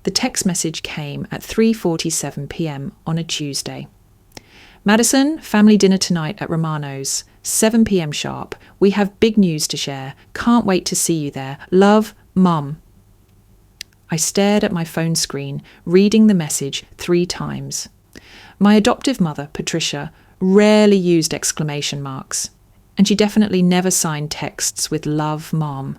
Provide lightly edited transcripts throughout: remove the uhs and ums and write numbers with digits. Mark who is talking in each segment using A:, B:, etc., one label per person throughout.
A: The text message came at 3:47 p.m. on a Tuesday. Madison, family dinner tonight at Romano's, 7 p.m. sharp. We have big news to share. Can't wait to see you there. Love, Mum. I stared at my phone screen, reading the message 3 times. My adoptive mother, Patricia, rarely used exclamation marks, and she definitely never signed texts with "Love, Mom."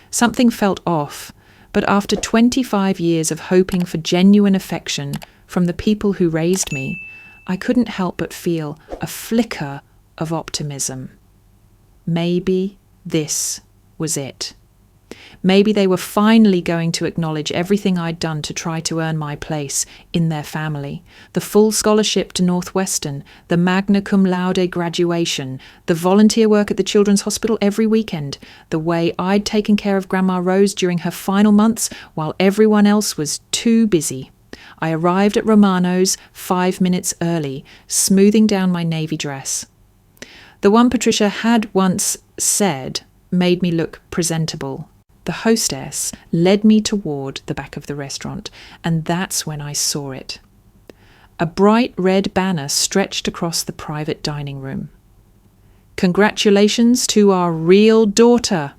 A: Something felt off, but after 25 years of hoping for genuine affection from the people who raised me, I couldn't help but feel a flicker of optimism. Maybe this was it. Maybe they were finally going to acknowledge everything I'd done to try to earn my place in their family. The full scholarship to Northwestern, the magna cum laude graduation, the volunteer work at the Children's Hospital every weekend, the way I'd taken care of Grandma Rose during her final months while everyone else was too busy. I arrived at Romano's 5 minutes early, smoothing down my navy dress. The one Patricia had once said made me look presentable. The hostess led me toward the back of the restaurant, and that's when I saw it. A bright red banner stretched across the private dining room. "Congratulations to our real daughter."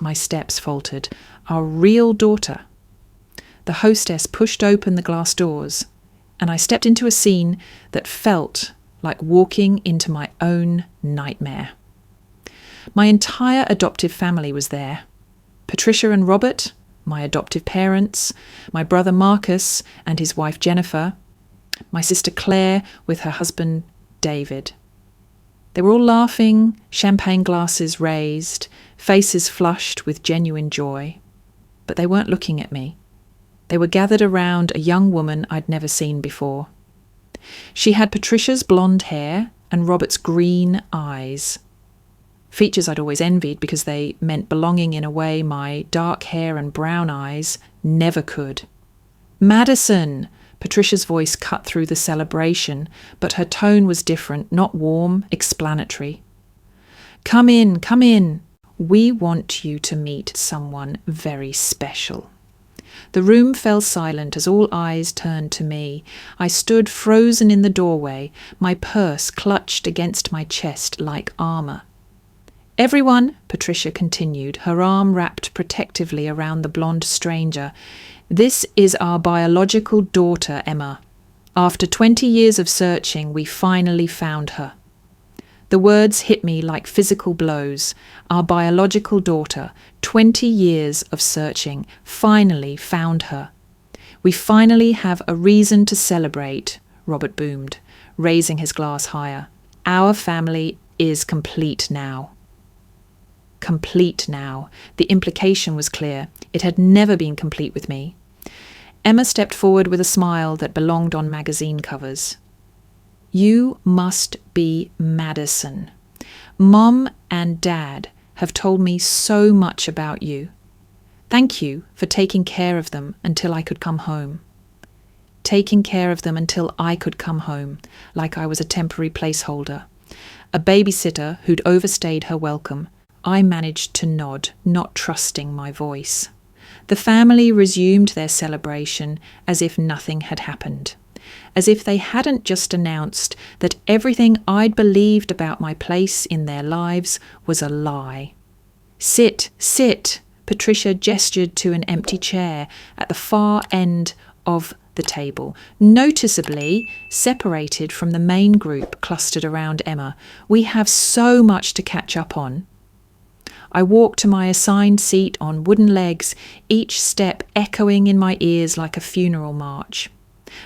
A: My steps faltered. Our real daughter. The hostess pushed open the glass doors, and I stepped into a scene that felt like walking into my own nightmare. My entire adoptive family was there. Patricia and Robert, my adoptive parents, my brother Marcus and his wife Jennifer, my sister Claire with her husband David. They were all laughing, champagne glasses raised, faces flushed with genuine joy. But they weren't looking at me. They were gathered around a young woman I'd never seen before. She had Patricia's blonde hair and Robert's green eyes. Features I'd always envied because they meant belonging in a way my dark hair and brown eyes never could. "Madison!" Patricia's voice cut through the celebration, but her tone was different, not warm, explanatory. Come in, come in. We want you to meet someone very special." The room fell silent as all eyes turned to me. I stood frozen in the doorway, my purse clutched against my chest like armour. "Everyone," Patricia continued, her arm wrapped protectively around the blonde stranger, "this is our biological daughter, Emma. After 20 years of searching, we finally found her." The words hit me like physical blows. Our biological daughter, 20 years of searching, finally found her. "We finally have a reason to celebrate," Robert boomed, raising his glass higher. "Our family is complete now." Complete now. The implication was clear. It had never been complete with me. Emma stepped forward with a smile that belonged on magazine covers. "You must be Madison. Mom and Dad have told me so much about you. Thank you for taking care of them until I could come home." Taking care of them until I could come home, like I was a temporary placeholder. A babysitter who'd overstayed her welcome. I managed to nod, not trusting my voice. The family resumed their celebration as if nothing had happened. As if they hadn't just announced that everything I'd believed about my place in their lives was a lie. "Sit, sit," Patricia gestured to an empty chair at the far end of the table, noticeably separated from the main group clustered around Emma. "We have so much to catch up on." I walked to my assigned seat on wooden legs, each step echoing in my ears like a funeral march.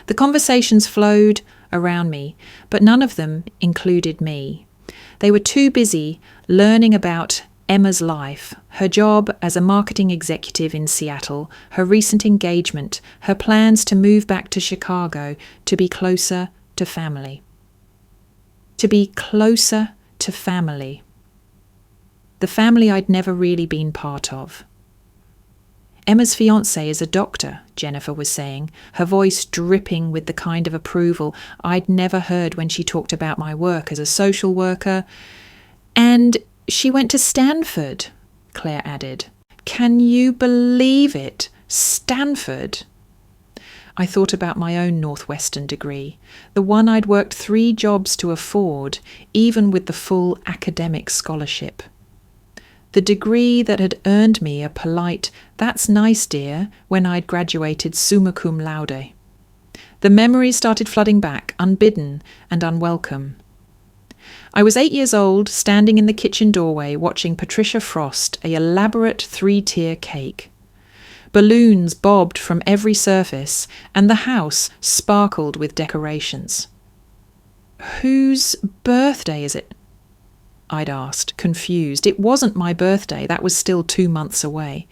A: The conversations flowed around me, but none of them included me. They were too busy learning about Emma's life, her job as a marketing executive in Seattle, her recent engagement, her plans to move back to Chicago to be closer to family. To be closer to family. The family I'd never really been part of. "Emma's fiancé is a doctor," Jennifer was saying, her voice dripping with the kind of approval I'd never heard when she talked about my work as a social worker. "And she went to Stanford," Claire added. "Can you believe it? Stanford? I thought about my own Northwestern degree, the one I'd worked 3 jobs to afford, even with the full academic scholarship. The degree that had earned me a polite, "That's nice, dear," when I'd graduated summa cum laude. The memories started flooding back, unbidden and unwelcome. I was 8 years old, standing in the kitchen doorway watching Patricia frost a elaborate 3-tier cake. Balloons bobbed from every surface, and the house sparkled with decorations. "Whose birthday is it?" I'd asked, confused. It wasn't my birthday, that was still 2 months away.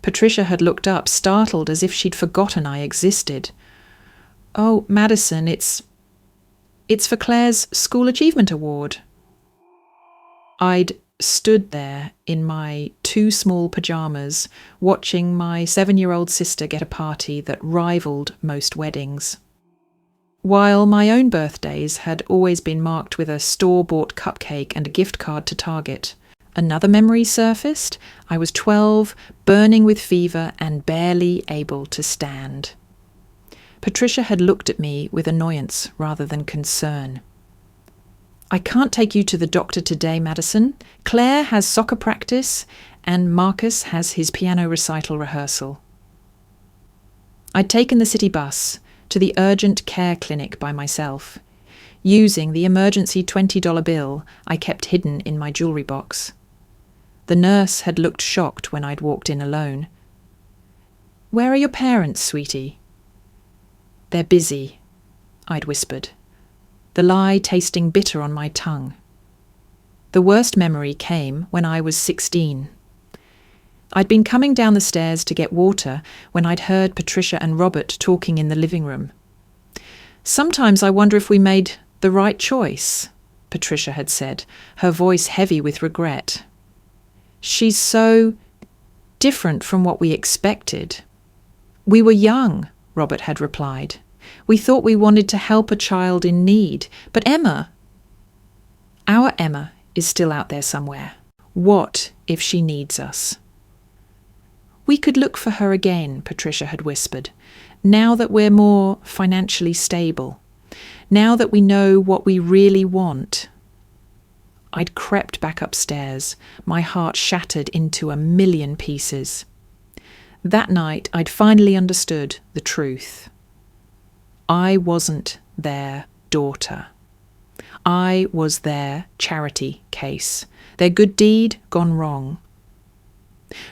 A: Patricia had looked up, startled as if she'd forgotten I existed. "Oh, Madison, it's for Claire's School Achievement Award." I'd stood there in my 2 small pyjamas, watching my 7-year-old sister get a party that rivaled most weddings. While my own birthdays had always been marked with a store-bought cupcake and a gift card to Target, another memory surfaced. I was 12, burning with fever and barely able to stand. Patricia had looked at me with annoyance rather than concern. "I can't take you to the doctor today, Madison. Claire has soccer practice and Marcus has his piano recital rehearsal." I'd taken the city bus to the urgent care clinic by myself, using the emergency $20 bill I kept hidden in my jewellery box. The nurse had looked shocked when I'd walked in alone. "Where are your parents, sweetie?" "They're busy," I'd whispered, the lie tasting bitter on my tongue. The worst memory came when I was 16. I'd been coming down the stairs to get water when I'd heard Patricia and Robert talking in the living room. "Sometimes I wonder if we made the right choice," Patricia had said, her voice heavy with regret. "She's so different from what we expected." "We were young," Robert had replied. "We thought we wanted to help a child in need. But Emma..." "Our Emma is still out there somewhere. What if she needs us?" "We could look for her again," Patricia had whispered, "now that we're more financially stable. Now that we know what we really want." I'd crept back upstairs, my heart shattered into a million pieces. That night, I'd finally understood the truth. I wasn't their daughter. I was their charity case, their good deed gone wrong.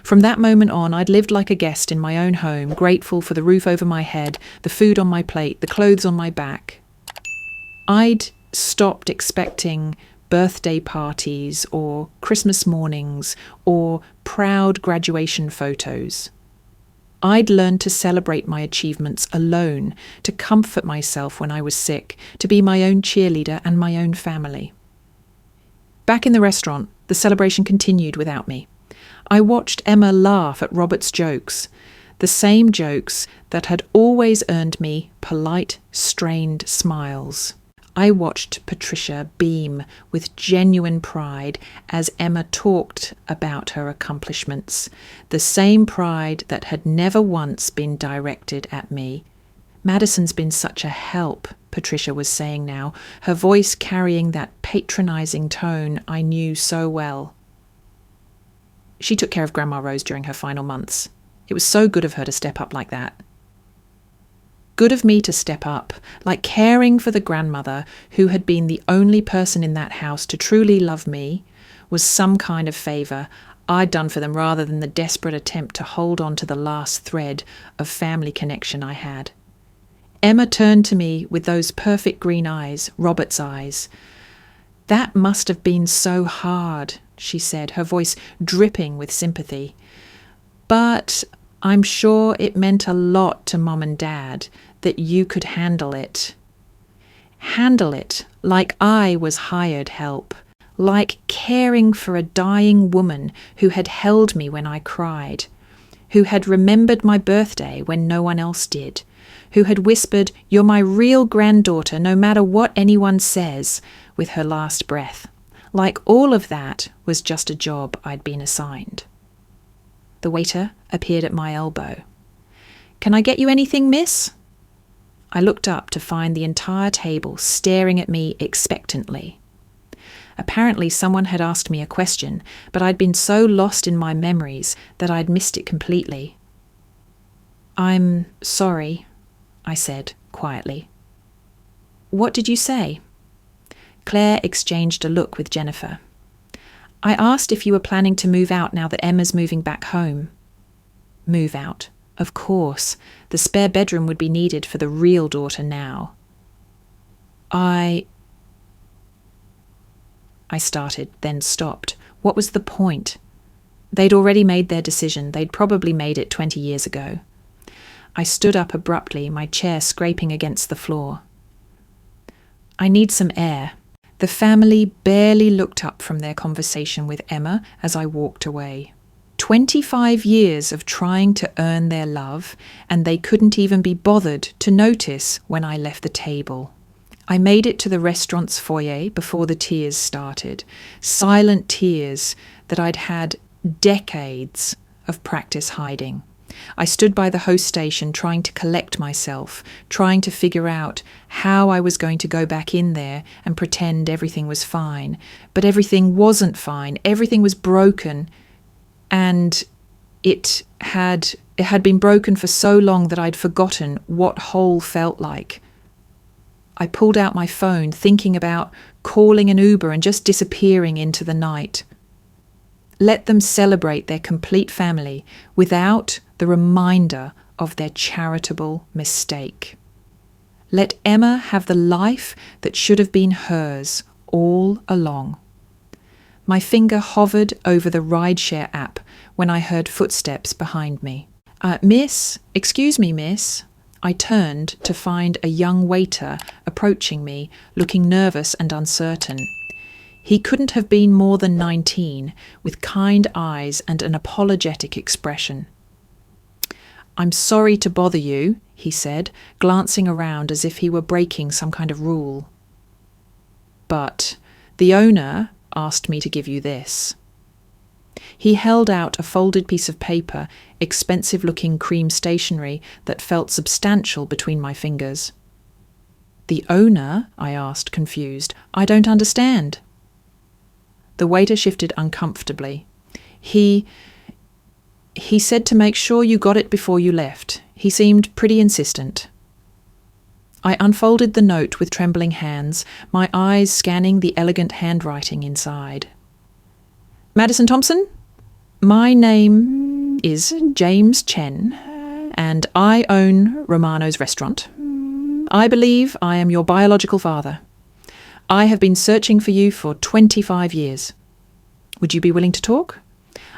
A: From that moment on, I'd lived like a guest in my own home, grateful for the roof over my head, the food on my plate, the clothes on my back. I'd stopped expecting birthday parties or Christmas mornings or proud graduation photos. I'd learned to celebrate my achievements alone, to comfort myself when I was sick, to be my own cheerleader and my own family. Back in the restaurant, the celebration continued without me. I watched Emma laugh at Robert's jokes, the same jokes that had always earned me polite, strained smiles. I watched Patricia beam with genuine pride as Emma talked about her accomplishments, the same pride that had never once been directed at me. "Madison's been such a help," Patricia was saying now, her voice carrying that patronising tone I knew so well. She took care of Grandma Rose during her final months. It was so good of her to step up like that. Good of me to step up, like caring for the grandmother who had been the only person in that house to truly love me, was some kind of favour I'd done for them rather than the desperate attempt to hold on to the last thread of family connection I had. Emma turned to me with those perfect green eyes, Robert's eyes. "That must have been so hard," she said, her voice dripping with sympathy. "But I'm sure it meant a lot to Mom and Dad that you could handle it. Handle it like I was hired help, like caring for a dying woman who had held me when I cried, who had remembered my birthday when no one else did, who had whispered, 'You're my real granddaughter no matter what anyone says,' with her last breath. Like all of that was just a job I'd been assigned." The waiter appeared at my elbow. Can I get you anything, miss? I looked up to find the entire table staring at me expectantly. Apparently someone had asked me a question, but I'd been so lost in my memories that I'd missed it completely. "I'm sorry," I said quietly. "What did you say?" Claire exchanged a look with Jennifer. "I asked if you were planning to move out now that Emma's moving back home." Move out. Of course. The spare bedroom would be needed for the real daughter now. I started, then stopped. What was the point? They'd already made their decision. They'd probably made it 20 years ago. I stood up abruptly, my chair scraping against the floor. "I need some air." The family barely looked up from their conversation with Emma as I walked away. 25 years of trying to earn their love, and they couldn't even be bothered to notice when I left the table. I made it to the restaurant's foyer before the tears started. Silent tears that I'd had decades of practice hiding. I stood by the host station trying to collect myself, trying to figure out how I was going to go back in there and pretend everything was fine. But everything wasn't fine. Everything was broken, and it had been broken for so long that I'd forgotten what whole felt like. I pulled out my phone, thinking about calling an Uber and just disappearing into the night. Let them celebrate their complete family without the reminder of their charitable mistake. Let Emma have the life that should have been hers all along. My finger hovered over the rideshare app when I heard footsteps behind me. "Miss, excuse me, miss." I turned to find a young waiter approaching me, looking nervous and uncertain. He couldn't have been more than 19, with kind eyes and an apologetic expression. "I'm sorry to bother you," he said, glancing around as if he were breaking some kind of rule. "But the owner asked me to give you this." He held out a folded piece of paper, expensive-looking cream stationery that felt substantial between my fingers. "The owner?" I asked, confused. "I don't understand." The waiter shifted uncomfortably. He said to make sure you got it before you left. He seemed pretty insistent. I unfolded the note with trembling hands, my eyes scanning the elegant handwriting inside. "Madison Thompson? My name is James Chen, and I own Romano's restaurant. I believe I am your biological father. I have been searching for you for 25 years. Would you be willing to talk?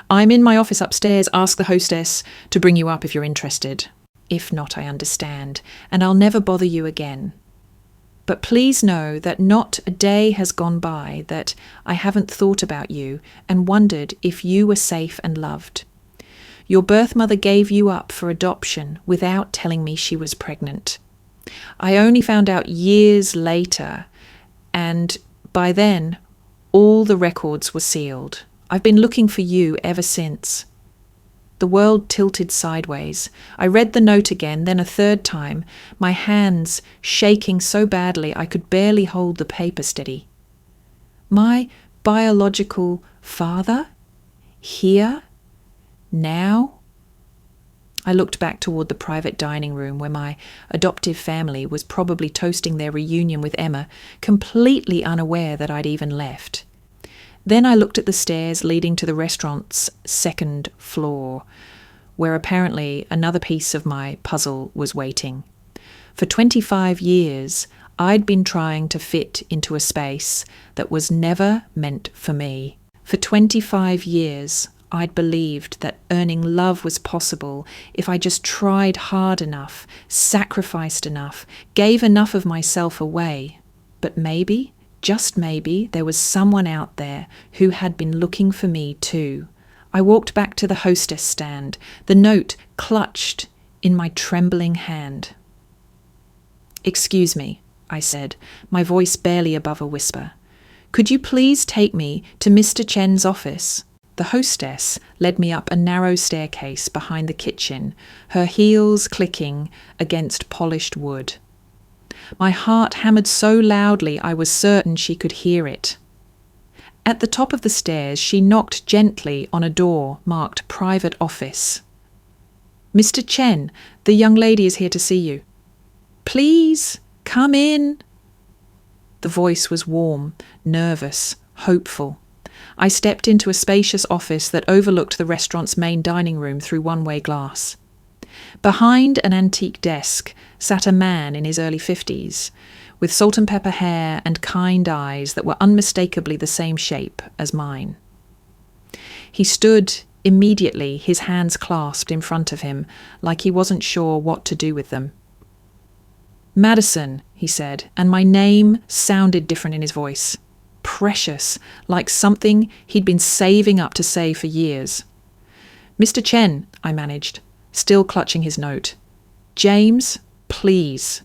A: I'm in my office upstairs. Ask the hostess to bring you up if you're interested. If not, I understand, and I'll never bother you again. But please know that not a day has gone by that I haven't thought about you and wondered if you were safe and loved. Your birth mother gave you up for adoption without telling me she was pregnant. I only found out years later, and by then all the records were sealed. I've been looking for you ever since." The world tilted sideways. I read the note again, then a third time, my hands shaking so badly I could barely hold the paper steady. My biological father? Here? Now? I looked back toward the private dining room where my adoptive family was probably toasting their reunion with Emma, completely unaware that I'd even left. Then I looked at the stairs leading to the restaurant's second floor, where apparently another piece of my puzzle was waiting. For 25 years, I'd been trying to fit into a space that was never meant for me. For 25 years, I'd believed that earning love was possible if I just tried hard enough, sacrificed enough, gave enough of myself away. But maybe, just maybe, there was someone out there who had been looking for me too. I walked back to the hostess stand, the note clutched in my trembling hand. "Excuse me," I said, my voice barely above a whisper. "Could you please take me to Mr. Chen's office?" The hostess led me up a narrow staircase behind the kitchen, her heels clicking against polished wood. My heart hammered so loudly I was certain she could hear it. At the top of the stairs, she knocked gently on a door marked Private Office. "Mr. Chen, the young lady is here to see you." "Please, come in." The voice was warm, nervous, hopeful. I stepped into a spacious office that overlooked the restaurant's main dining room through one-way glass. Behind an antique desk sat a man in his early 50s, with salt and pepper hair and kind eyes that were unmistakably the same shape as mine. He stood immediately, his hands clasped in front of him, like he wasn't sure what to do with them. "Madison," he said, and my name sounded different in his voice. Precious, like something he'd been saving up to say for years. "Mr. Chen," I managed, still clutching his note. "James, please."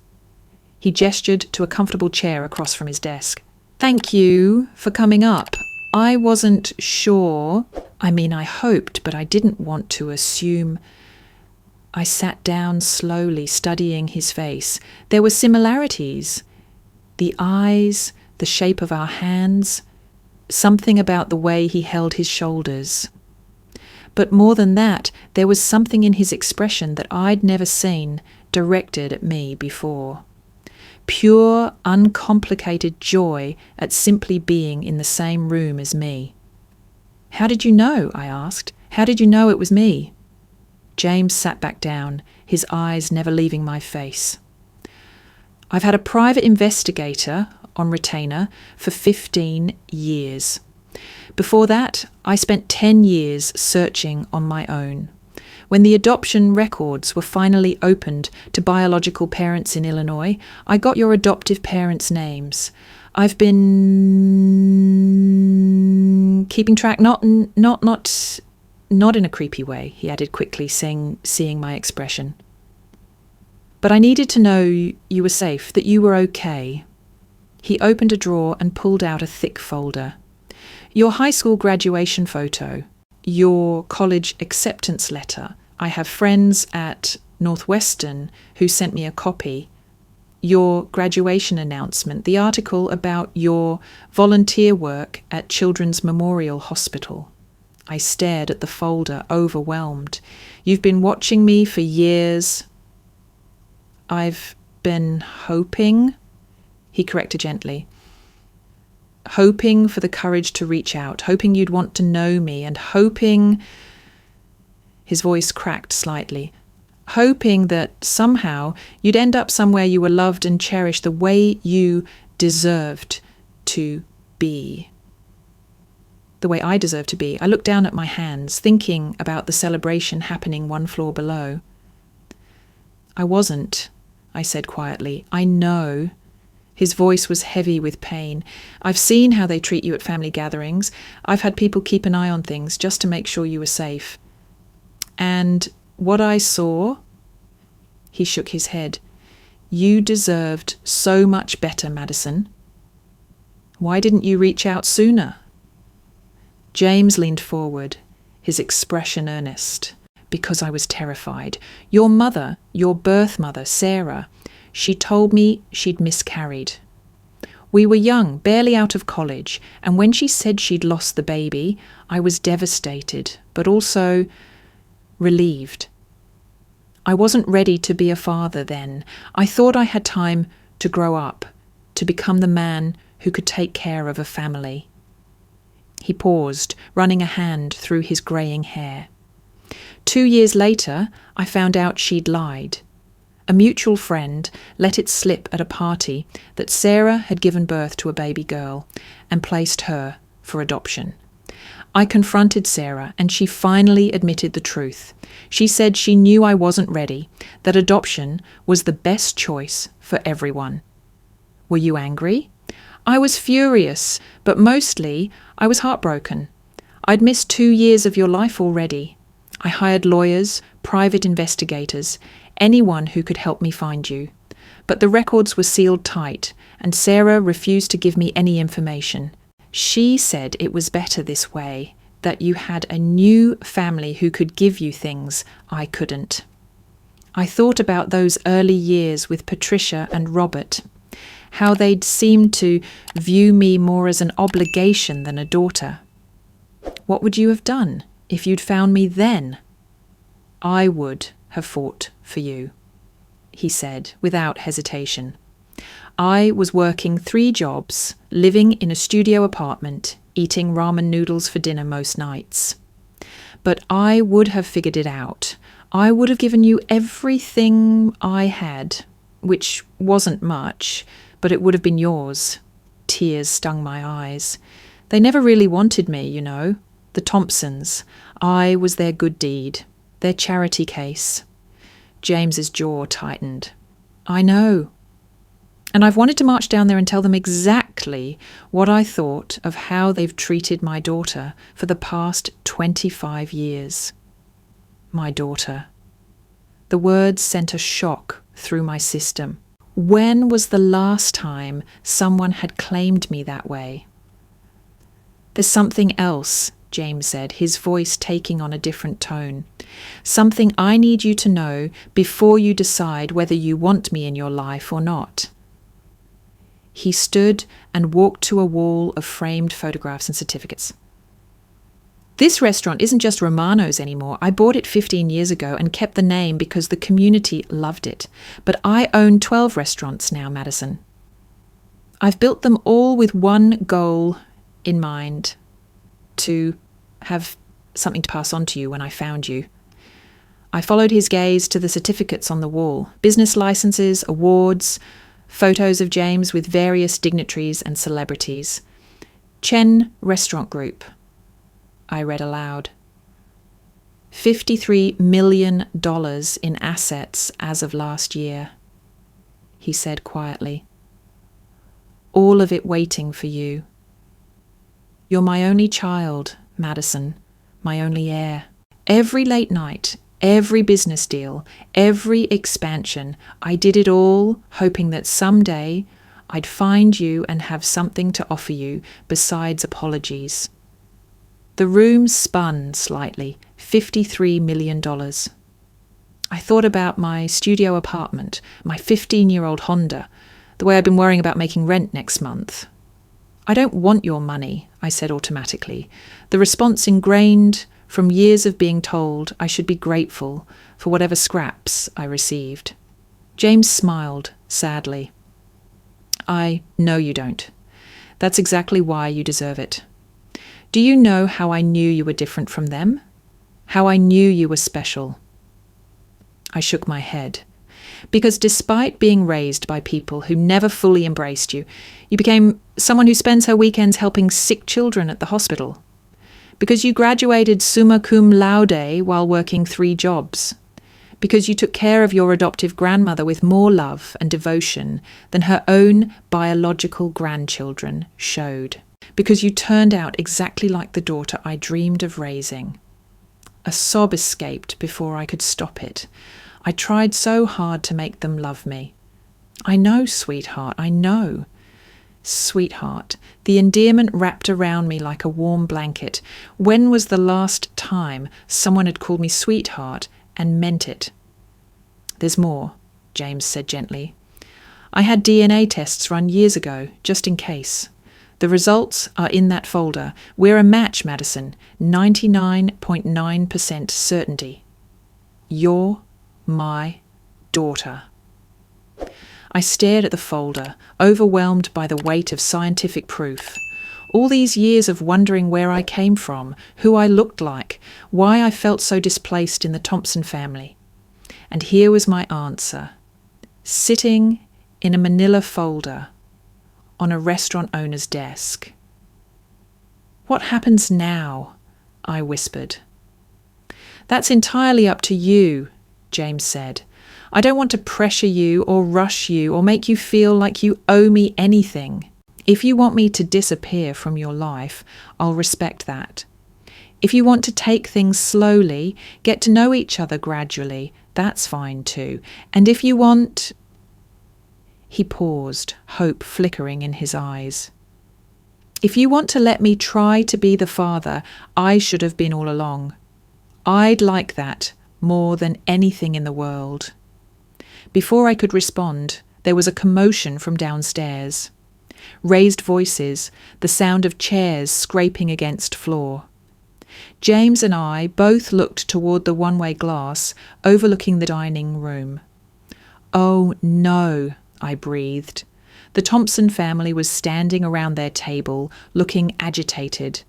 A: He gestured to a comfortable chair across from his desk. "Thank you for coming up. I wasn't sure. I hoped, but I didn't want to assume." I sat down slowly, studying his face. There were similarities. The eyes, the shape of our hands, something about the way he held his shoulders. But more than that, there was something in his expression that I'd never seen directed at me before. Pure, uncomplicated joy at simply being in the same room as me. "How did you know?" I asked. "How did you know it was me?" James sat back down, his eyes never leaving my face. "I've had a private investigator on retainer for 15 years. Before that, I spent 10 years searching on my own. When the adoption records were finally opened to biological parents in Illinois, I got your adoptive parents' names. I've been keeping track, not in a creepy way," he added quickly, seeing my expression. "But I needed to know you were safe, that you were okay." He opened a drawer and pulled out a thick folder. "Your high school graduation photo, your college acceptance letter. I have friends at Northwestern who sent me a copy. Your graduation announcement, the article about your volunteer work at Children's Memorial Hospital." I stared at the folder, overwhelmed. "You've been watching me for years." "I've been hoping," he corrected gently. "Hoping for the courage to reach out, hoping you'd want to know me, and hoping," his voice cracked slightly, "hoping that somehow you'd end up somewhere you were loved and cherished the way you deserved to be." The way I deserved to be. I looked down at my hands, thinking about the celebration happening one floor below. "I wasn't," I said quietly. "I know." His voice was heavy with pain. "I've seen how they treat you at family gatherings. I've had people keep an eye on things just to make sure you were safe. And what I saw," he shook his head, "you deserved so much better, Madison. Why didn't you reach out sooner?" James leaned forward, his expression earnest. "Because I was terrified. Your mother, your birth mother, Sarah, she told me she'd miscarried. We were young, barely out of college, and when she said she'd lost the baby, I was devastated, but also relieved. I wasn't ready to be a father then. I thought I had time to grow up, to become the man who could take care of a family." He paused, running a hand through his greying hair. 2 years later, I found out she'd lied. A mutual friend let it slip at a party that Sarah had given birth to a baby girl and placed her for adoption. I confronted Sarah, and she finally admitted the truth. She said she knew I wasn't ready, that adoption was the best choice for everyone. "Were you angry?" "I was furious, but mostly I was heartbroken. I'd missed 2 years of your life already. I hired lawyers, private investigators, anyone who could help me find you. But the records were sealed tight, and Sarah refused to give me any information. She said it was better this way, that you had a new family who could give you things I couldn't. I thought about those early years with Patricia and Robert, how they'd seemed to view me more as an obligation than a daughter. What would you have done if you'd found me then? I would have fought for you, he said without hesitation. I was working 3 jobs, living in a studio apartment, eating ramen noodles for dinner most nights. But I would have figured it out. I would have given you everything I had, which wasn't much, but it would have been yours. Tears stung my eyes. They never really wanted me, you know. The Thompsons. I was their good deed, their charity case. James's jaw tightened. I know. And I've wanted to march down there and tell them exactly what I thought of how they've treated my daughter for the past 25 years. My daughter. The words sent a shock through my system. When was the last time someone had claimed me that way? There's something else, James said, his voice taking on a different tone. Something I need you to know before you decide whether you want me in your life or not. He stood and walked to a wall of framed photographs and certificates. This restaurant isn't just Romano's anymore. I bought it 15 years ago and kept the name because the community loved it. But I own 12 restaurants now, Madison. I've built them all with one goal in mind, to have something to pass on to you when I found you. I followed his gaze to the certificates on the wall, business licenses, awards, photos of James with various dignitaries and celebrities. Chen Restaurant Group, I read aloud. $53 million in assets as of last year, he said quietly. All of it waiting for you. You're my only child, Madison, my only heir. Every late night, every business deal, every expansion, I did it all hoping that someday I'd find you and have something to offer you besides apologies. The room spun slightly, $53 million. I thought about my studio apartment, my 15-year-old Honda, the way I'd been worrying about making rent next month. I don't want your money, I said automatically, the response ingrained from years of being told I should be grateful for whatever scraps I received. James smiled sadly. I know you don't. That's exactly why you deserve it. Do you know how I knew you were different from them? How I knew you were special? I shook my head. Because despite being raised by people who never fully embraced you, you became someone who spends her weekends helping sick children at the hospital. Because you graduated summa cum laude while working 3 jobs. Because you took care of your adoptive grandmother with more love and devotion than her own biological grandchildren showed. Because you turned out exactly like the daughter I dreamed of raising. A sob escaped before I could stop it. I tried so hard to make them love me. I know, sweetheart, I know. Sweetheart, the endearment wrapped around me like a warm blanket. When was the last time someone had called me sweetheart and meant it? There's more, James said gently. I had DNA tests run years ago, just in case. The results are in that folder. We're a match, Madison. 99.9% certainty. You're my daughter. I stared at the folder, overwhelmed by the weight of scientific proof. All these years of wondering where I came from, who I looked like, why I felt so displaced in the Thompson family. And here was my answer, sitting in a manila folder on a restaurant owner's desk. What happens now? I whispered. That's entirely up to you, James said. I don't want to pressure you or rush you or make you feel like you owe me anything. If you want me to disappear from your life, I'll respect that. If you want to take things slowly, get to know each other gradually, that's fine too. And if you want... He paused, hope flickering in his eyes. If you want to let me try to be the father I should have been all along, I'd like that more than anything in the world." Before I could respond, there was a commotion from downstairs. Raised voices, the sound of chairs scraping against floor. James and I both looked toward the one-way glass overlooking the dining room. "Oh no," I breathed. The Thompson family was standing around their table, looking agitated.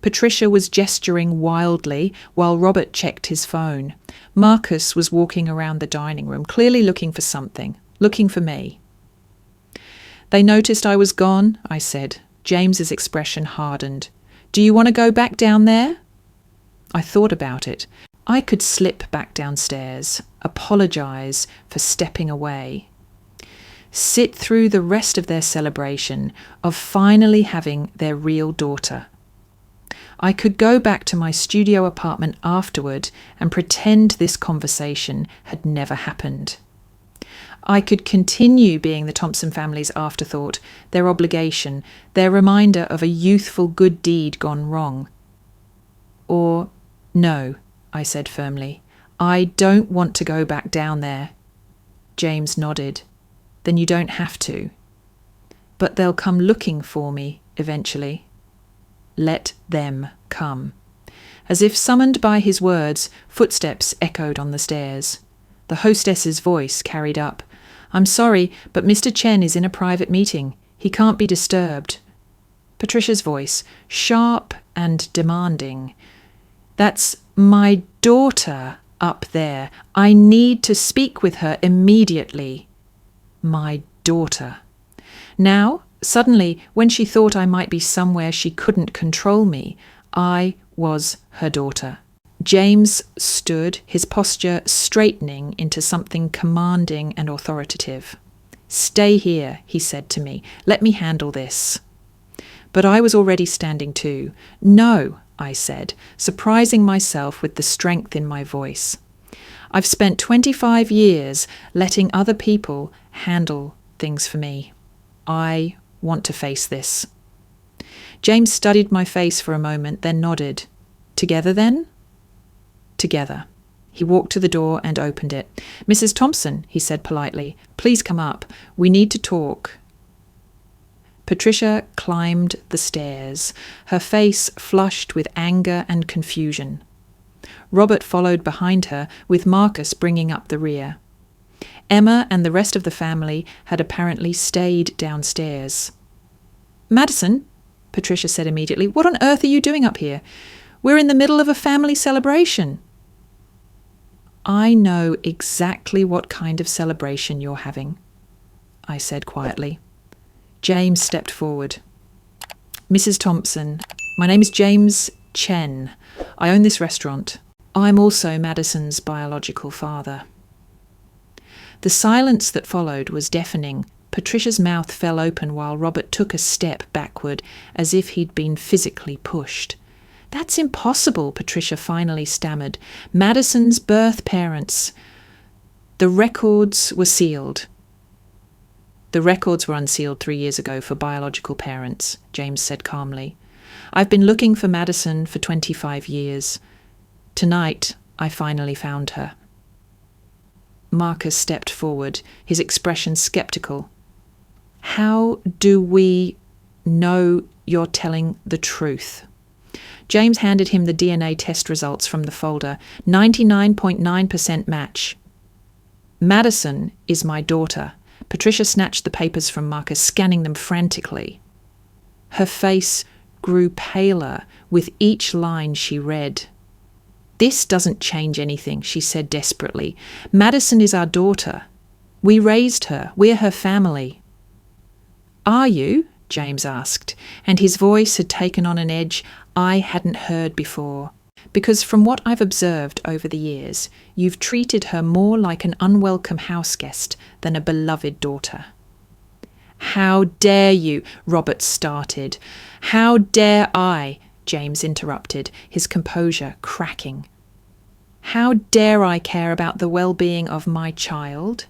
A: Patricia was gesturing wildly while Robert checked his phone. Marcus was walking around the dining room, clearly looking for something, looking for me. "They noticed I was gone," I said. James's expression hardened. "Do you want to go back down there?" I thought about it. I could slip back downstairs, apologise for stepping away, sit through the rest of their celebration of finally having their real daughter. I could go back to my studio apartment afterward and pretend this conversation had never happened. I could continue being the Thompson family's afterthought, their obligation, their reminder of a youthful good deed gone wrong. Or, "No," I said firmly, "I don't want to go back down there." James nodded. "Then you don't have to. But they'll come looking for me eventually." Let them come. As if summoned by his words, footsteps echoed on the stairs. The hostess's voice carried up. "I'm sorry, but Mr. Chen is in a private meeting. He can't be disturbed." Patricia's voice, sharp and demanding. "That's my daughter up there. I need to speak with her immediately." My daughter. Now, suddenly, when she thought I might be somewhere she couldn't control me, I was her daughter. James stood, his posture straightening into something commanding and authoritative. "Stay here," he said to me. "Let me handle this." But I was already standing too. "No," I said, surprising myself with the strength in my voice. "I've spent 25 years letting other people handle things for me. I want to face this." James studied my face for a moment, then nodded. "Together then?" "Together." He walked to the door and opened it. "Mrs. Thompson," he said politely, "please come up. We need to talk." Patricia climbed the stairs, her face flushed with anger and confusion. Robert followed behind her, with Marcus bringing up the rear. Emma and the rest of the family had apparently stayed downstairs. "Madison," Patricia said immediately, "what on earth are you doing up here? We're in the middle of a family celebration." "I know exactly what kind of celebration you're having," I said quietly. James stepped forward. "Mrs. Thompson, my name is James Chen. I own this restaurant. I'm also Madison's biological father." The silence that followed was deafening. Patricia's mouth fell open while Robert took a step backward, as if he'd been physically pushed. "That's impossible," Patricia finally stammered. "Madison's birth parents. The records were sealed." "The records were unsealed 3 years ago for biological parents," James said calmly. "I've been looking for Madison for 25 years. Tonight, I finally found her." Marcus stepped forward, his expression skeptical. "How do we know you're telling the truth?" James handed him the DNA test results from the folder. 99.9% match. "Madison is my daughter." Patricia snatched the papers from Marcus, scanning them frantically. Her face grew paler with each line she read. "This doesn't change anything," she said desperately. "Madison is our daughter. We raised her. We're her family." "Are you?" James asked, and his voice had taken on an edge I hadn't heard before. "Because from what I've observed over the years, you've treated her more like an unwelcome houseguest than a beloved daughter." "How dare you?" Robert started. "How dare I?" James interrupted, his composure cracking. "How dare I care about the well-being of my child?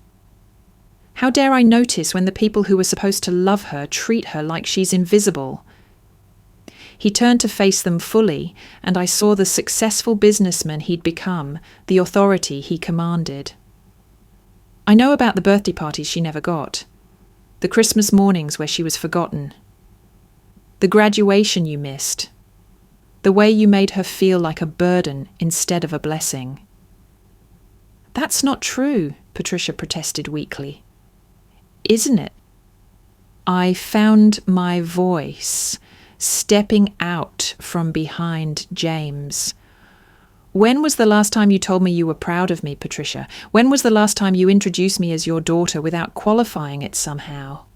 A: How dare I notice when the people who were supposed to love her treat her like she's invisible? He turned to face them fully, and I saw the successful businessman he'd become, the authority he commanded. I know about the birthday parties she never got, the Christmas mornings where she was forgotten, the graduation you missed, the way you made her feel like a burden instead of a blessing. That's not true, Patricia protested weakly. Isn't it? I found my voice, stepping out from behind James. When was the last time you told me you were proud of me, Patricia? When was the last time you introduced me as your daughter without qualifying it somehow?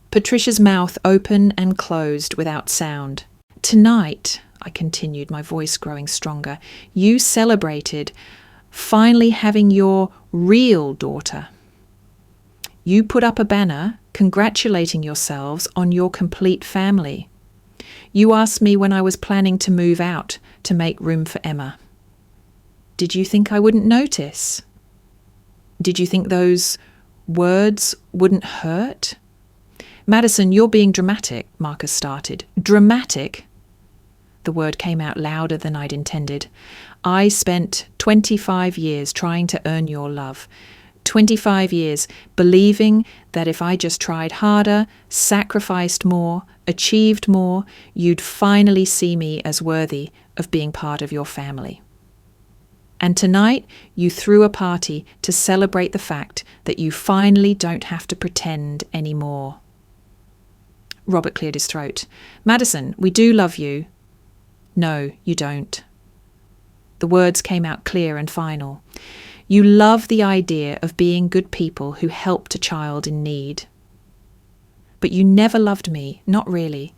A: Patricia's mouth opened and closed without sound. Tonight, I continued, my voice growing stronger, you celebrated finally having your real daughter. You put up a banner congratulating yourselves on your complete family. You asked me when I was planning to move out to make room for Emma. Did you think I wouldn't notice? Did you think those words wouldn't hurt? Madison, you're being dramatic, Marcus started. Dramatic? The word came out louder than I'd intended. I spent 25 years trying to earn your love. 25 years believing that if I just tried harder, sacrificed more, achieved more, you'd finally see me as worthy of being part of your family. And tonight you threw a party to celebrate the fact that you finally don't have to pretend anymore. Robert cleared his throat. Madison, we do love you. No, you don't. The words came out clear and final. You love the idea of being good people who helped a child in need. But you never loved me, not really.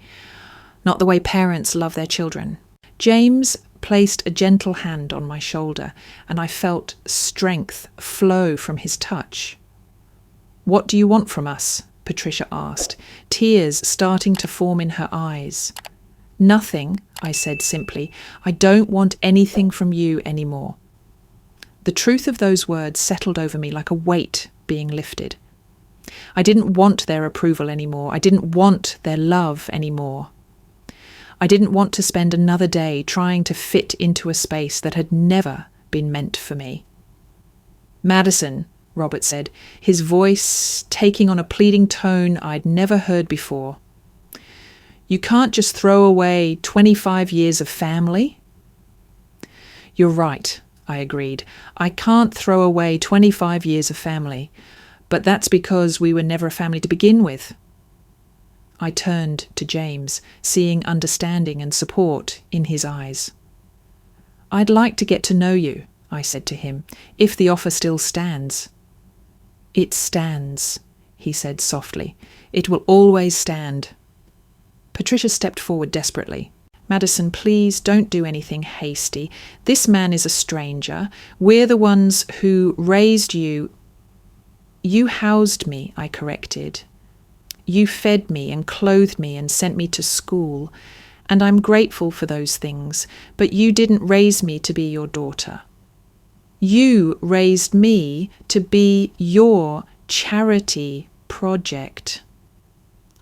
A: Not the way parents love their children. James placed a gentle hand on my shoulder, and I felt strength flow from his touch. What do you want from us? Patricia asked, tears starting to form in her eyes. Nothing, I said simply. I don't want anything from you anymore. The truth of those words settled over me like a weight being lifted. I didn't want their approval anymore. I didn't want their love anymore. I didn't want to spend another day trying to fit into a space that had never been meant for me. Madison, Robert said, his voice taking on a pleading tone I'd never heard before. You can't just throw away 25 years of family. You're right, I agreed. I can't throw away 25 years of family, but that's because we were never a family to begin with. I turned to James, seeing understanding and support in his eyes. I'd like to get to know you, I said to him, if the offer still stands. It stands, he said softly. It will always stand. Patricia stepped forward desperately. Madison, please don't do anything hasty. This man is a stranger. We're the ones who raised you. You housed me, I corrected. You fed me and clothed me and sent me to school, and I'm grateful for those things, but you didn't raise me to be your daughter. You raised me to be your charity project.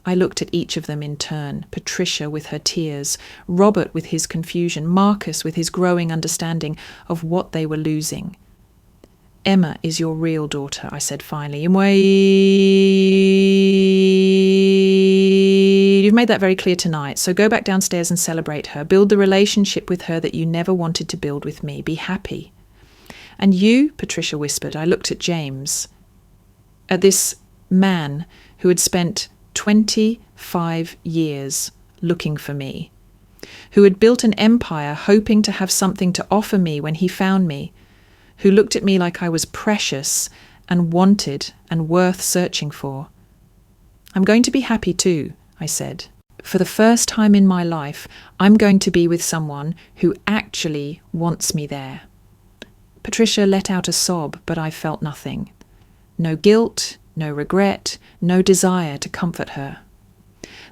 A: I looked at each of them in turn, Patricia with her tears, Robert with his confusion, Marcus with his growing understanding of what they were losing. Emma is your real daughter, I said finally. You've made that very clear tonight, so go back downstairs and celebrate her. Build the relationship with her that you never wanted to build with me. Be happy. And you, Patricia whispered, I looked at James, at this man who had spent 25 years looking for me, who had built an empire hoping to have something to offer me when he found me, who looked at me like I was precious and wanted and worth searching for. I'm going to be happy too, I said. For the first time in my life, I'm going to be with someone who actually wants me there. Patricia let out a sob, but I felt nothing. No guilt, no regret, no desire to comfort her.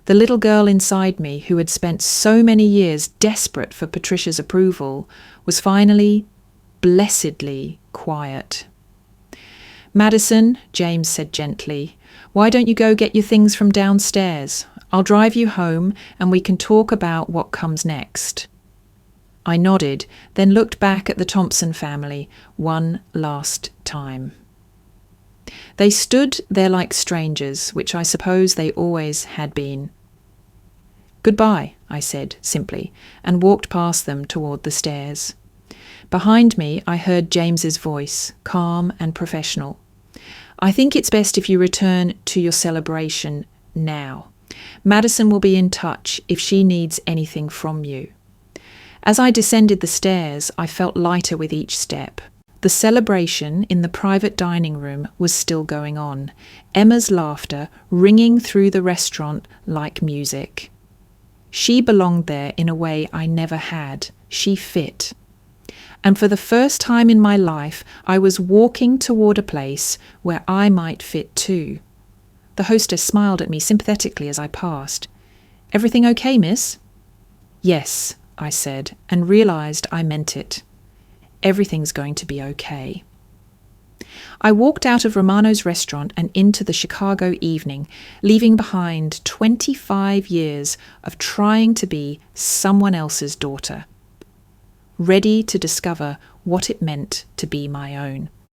A: The little girl inside me, who had spent so many years desperate for Patricia's approval, was finally, blessedly quiet. Madison, James said gently, why don't you go get your things from downstairs? I'll drive you home and we can talk about what comes next." I nodded, then looked back at the Thompson family one last time. They stood there like strangers, which I suppose they always had been. "Goodbye," I said simply, and walked past them toward the stairs. Behind me, I heard James's voice, calm and professional. "I think it's best if you return to your celebration now. Madison will be in touch if she needs anything from you." As I descended the stairs, I felt lighter with each step. The celebration in the private dining room was still going on, Emma's laughter ringing through the restaurant like music. She belonged there in a way I never had. She fit. And for the first time in my life, I was walking toward a place where I might fit too. The hostess smiled at me sympathetically as I passed. "Everything okay, miss?" "Yes," I said, and realized I meant it. Everything's going to be okay. I walked out of Romano's restaurant and into the Chicago evening, leaving behind 25 years of trying to be someone else's daughter, ready to discover what it meant to be my own.